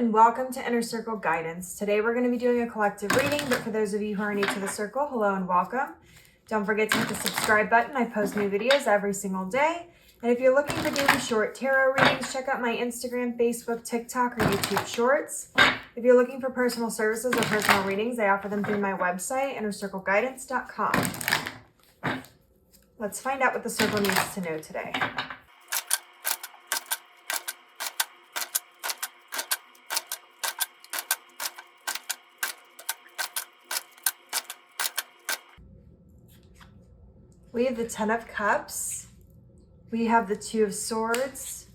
and welcome to Inner Circle Guidance. Today we're going to be doing a collective reading, but for those of you who are new to the circle, hello and welcome. Don't forget to hit the subscribe button. I post new videos every single day. And if you're looking for daily short tarot readings, check out my Instagram, Facebook, TikTok, or YouTube shorts. If you're looking for personal services or personal readings, I offer them through my website, innercircleguidance.com. Let's find out what the circle needs to know today. We have the Ten of Cups. We have the Two of Swords.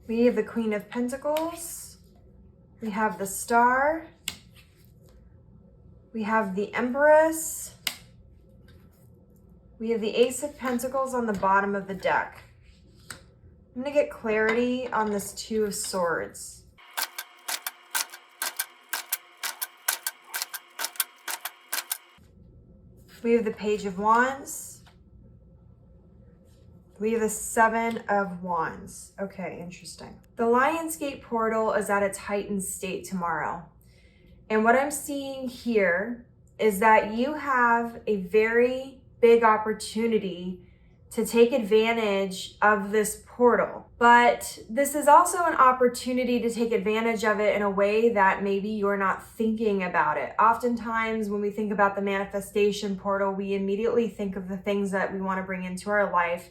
We have the Queen of Pentacles. We have the Star. We have the Empress. We have the Ace of Pentacles on the bottom of the deck. I'm going to get clarity on this Two of Swords. We have the Page of Wands. We have the Seven of Wands. Okay, interesting. The Lionsgate portal is at its heightened state tomorrow. And what I'm seeing here is that you have a very big opportunity to take advantage of this portal. But this is also an opportunity to take advantage of it in a way that maybe you're not thinking about it. Oftentimes when we think about the manifestation portal, we immediately think of the things that we want to bring into our life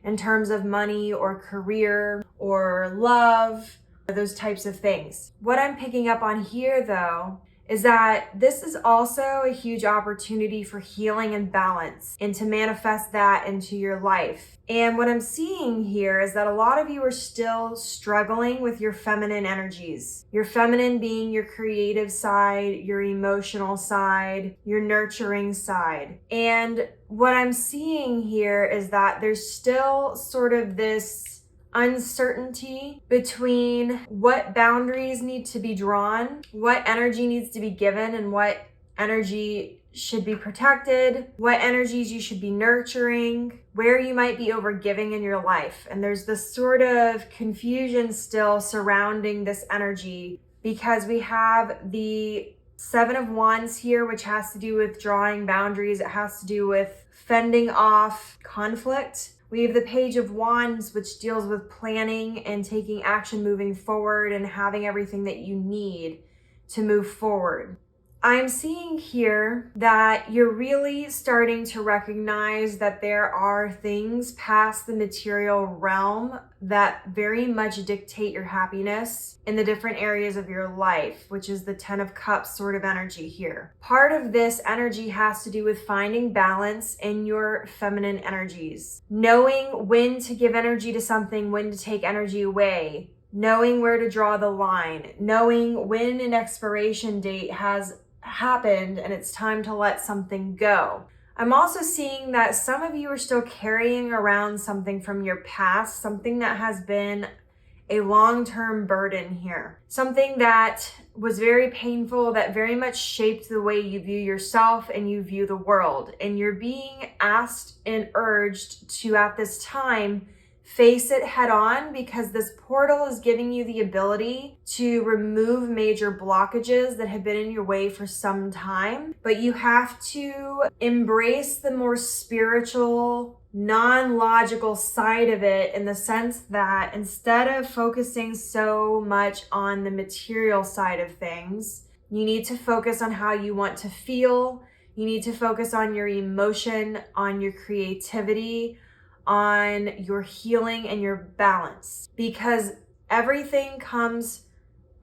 in terms of money or career or love, or those types of things. What I'm picking up on here though, is that this is also a huge opportunity for healing and balance and to manifest that into your life. And what I'm seeing here is that a lot of you are still struggling with your feminine energies. Your feminine being your creative side, your emotional side, your nurturing side. And what I'm seeing here is that there's still sort of this uncertainty between what boundaries need to be drawn, what energy needs to be given, and what energy should be protected, what energies you should be nurturing, where you might be overgiving in your life. And there's this sort of confusion still surrounding this energy because we have the Seven of Wands here, which has to do with drawing boundaries. It has to do with fending off conflict. We have the Page of Wands, which deals with planning and taking action moving forward and having everything that you need to move forward. I'm seeing here that you're really starting to recognize that there are things past the material realm that very much dictate your happiness in the different areas of your life, which is the Ten of Cups sort of energy here. Part of this energy has to do with finding balance in your feminine energies, knowing when to give energy to something, when to take energy away, knowing where to draw the line, knowing when an expiration date has happened and it's time to let something go. I'm also seeing that some of you are still carrying around something from your past, something that has been a long-term burden here, something that was very painful, that very much shaped the way you view yourself and you view the world. And you're being asked and urged to, at this time, face it head on, because this portal is giving you the ability to remove major blockages that have been in your way for some time. But you have to embrace the more spiritual, non-logical side of it, in the sense that instead of focusing so much on the material side of things, you need to focus on how you want to feel. You need to focus on your emotion, on your creativity, on your healing and your balance, because everything comes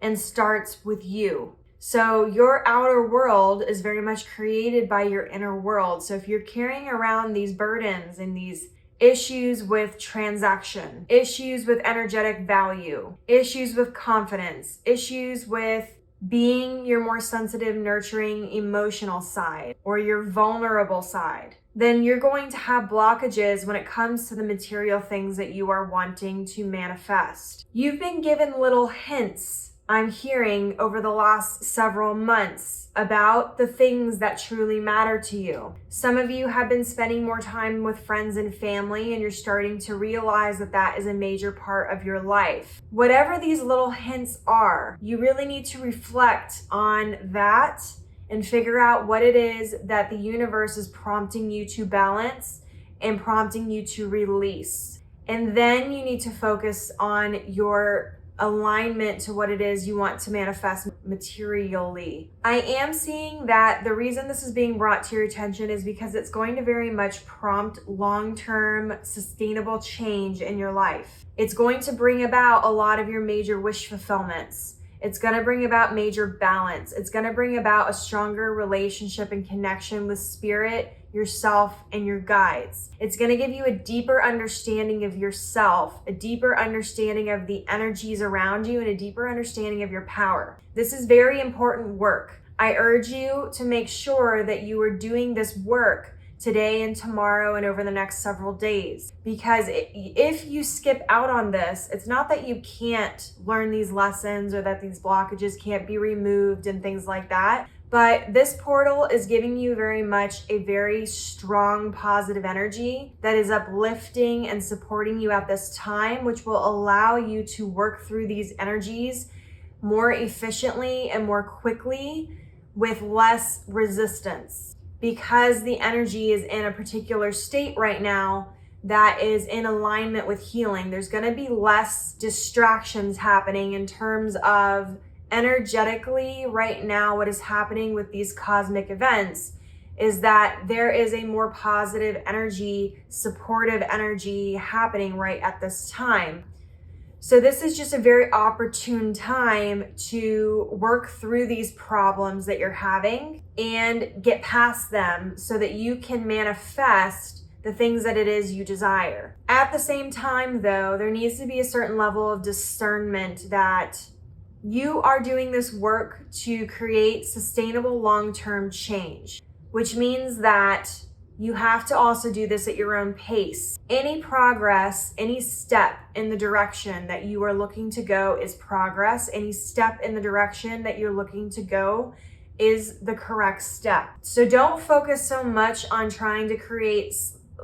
and starts with you. So your outer world is very much created by your inner world. So if you're carrying around these burdens and these issues with transaction, issues with energetic value, issues with confidence, issues with being your more sensitive, nurturing, emotional side, or your vulnerable side, then you're going to have blockages when it comes to the material things that you are wanting to manifest. You've been given little hints I'm hearing over the last several months about the things that truly matter to you. Some of you have been spending more time with friends and family, and you're starting to realize that that is a major part of your life. Whatever these little hints are, you really need to reflect on that and figure out what it is that the universe is prompting you to balance and prompting you to release. And then you need to focus on your alignment to what it is you want to manifest materially. I am seeing that the reason this is being brought to your attention is because it's going to very much prompt long-term sustainable change in your life. It's going to bring about a lot of your major wish fulfillments. It's going to bring about major balance. It's going to bring about a stronger relationship and connection with spirit, yourself, and your guides. It's going to give you a deeper understanding of yourself, a deeper understanding of the energies around you, and a deeper understanding of your power. This is very important work. I urge you to make sure that you are doing this work today and tomorrow and over the next several days. Because if you skip out on this, it's not that you can't learn these lessons or that these blockages can't be removed and things like that. But this portal is giving you very much a very strong positive energy that is uplifting and supporting you at this time, which will allow you to work through these energies more efficiently and more quickly with less resistance. Because the energy is in a particular state right now that is in alignment with healing, there's going to be less distractions happening in terms of energetically right now. What is happening with these cosmic events is that there is a more positive energy, supportive energy happening right at this time. So this is just a very opportune time to work through these problems that you're having and get past them so that you can manifest the things that it is you desire. At the same time, though, there needs to be a certain level of discernment that you are doing this work to create sustainable long-term change, which means that you have to also do this at your own pace. Any progress, any step in the direction that you are looking to go is progress. Any step in the direction that you're looking to go is the correct step. So don't focus so much on trying to create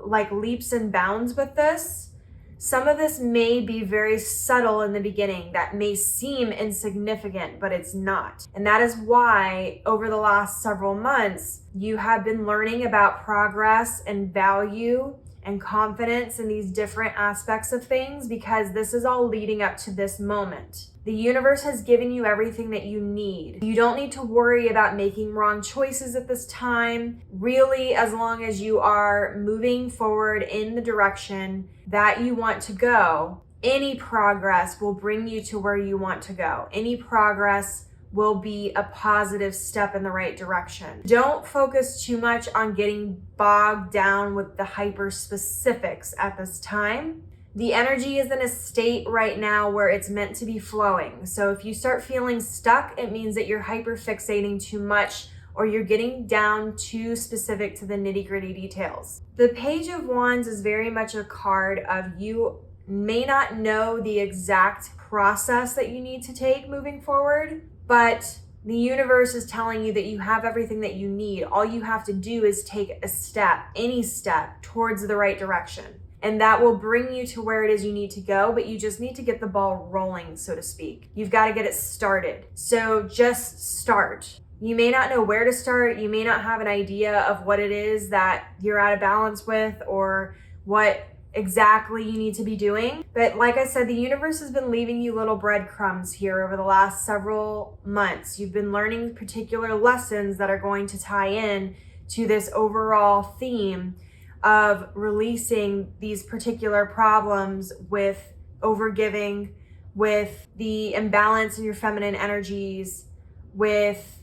like leaps and bounds with this. Some of this may be very subtle in the beginning. That may seem insignificant, but it's not. And that is why over the last several months, you have been learning about progress and value and confidence in these different aspects of things, because this is all leading up to this moment. The universe has given you everything that you need. You don't need to worry about making wrong choices at this time. Really, as long as you are moving forward in the direction that you want to go, any progress will bring you to where you want to go. Any progress will be a positive step in the right direction. Don't focus too much on getting bogged down with the hyper specifics at this time. The energy is in a state right now where it's meant to be flowing. So if you start feeling stuck, it means that you're hyper fixating too much or you're getting down too specific to the nitty-gritty details. The Page of Wands is very much a card of you may not know the exact process that you need to take moving forward, but the universe is telling you that you have everything that you need. All you have to do is take a step, any step, towards the right direction. And that will bring you to where it is you need to go, but you just need to get the ball rolling, so to speak. You've got to get it started. So just start. You may not know where to start. You may not have an idea of what it is that you're out of balance with or what exactly you need to be doing. But like I said, the universe has been leaving you little breadcrumbs here over the last several months. You've been learning particular lessons that are going to tie in to this overall theme of releasing these particular problems with overgiving, with the imbalance in your feminine energies, with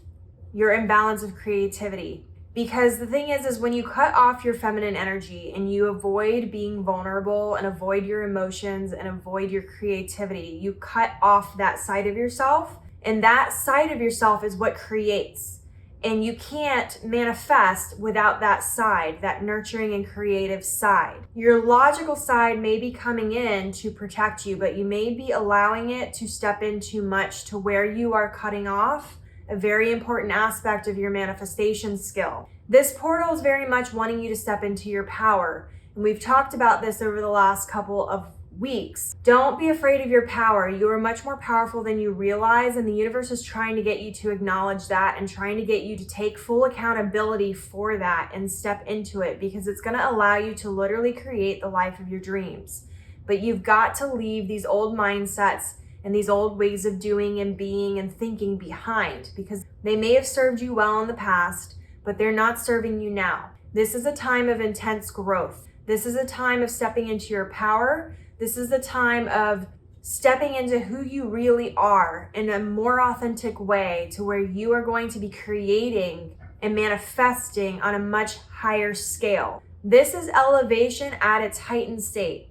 your imbalance of creativity. Because the thing is when you cut off your feminine energy and you avoid being vulnerable and avoid your emotions and avoid your creativity, you cut off that side of yourself. And that side of yourself is what creates. And you can't manifest without that side, that nurturing and creative side. Your logical side may be coming in to protect you, but you may be allowing it to step in too much to where you are cutting off a very important aspect of your manifestation skill. This portal is very much wanting you to step into your power. And we've talked about this over the last couple of weeks. Don't be afraid of your power. You are much more powerful than you realize, and the universe is trying to get you to acknowledge that and trying to get you to take full accountability for that and step into it, because it's going to allow you to literally create the life of your dreams. But you've got to leave these old mindsets and these old ways of doing and being and thinking behind, because they may have served you well in the past, but they're not serving you now. This is a time of intense growth. This is a time of stepping into your power. This is the time of stepping into who you really are in a more authentic way, to where you are going to be creating and manifesting on a much higher scale. This is elevation at its heightened state.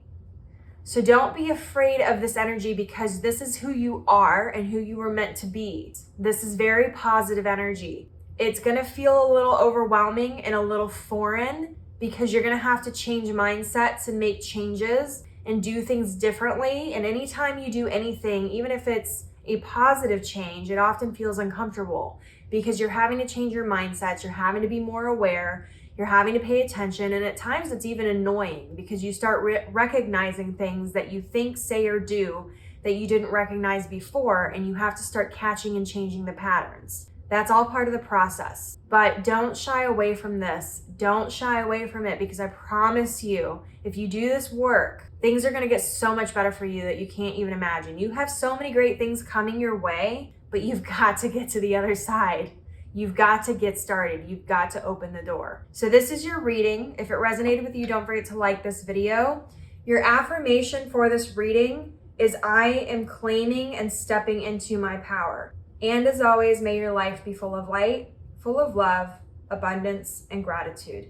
So don't be afraid of this energy, because this is who you are and who you were meant to be. This is very positive energy. It's going to feel a little overwhelming and a little foreign, because you're going to have to change mindsets and make changes and do things differently. And anytime you do anything, even if it's a positive change, it often feels uncomfortable, because you're having to change your mindsets, you're having to be more aware, you're having to pay attention, and at times it's even annoying, because you start recognizing things that you think, say, or do that you didn't recognize before, and you have to start catching and changing the patterns. That's all part of the process. But don't shy away from this. Don't shy away from it, because I promise you, if you do this work, things are going to get so much better for you that you can't even imagine. You have so many great things coming your way, but you've got to get to the other side. You've got to get started. You've got to open the door. So this is your reading. If it resonated with you, don't forget to like this video. Your affirmation for this reading is, I am claiming and stepping into my power. And as always, may your life be full of light, full of love, abundance, and gratitude.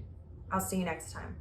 I'll see you next time.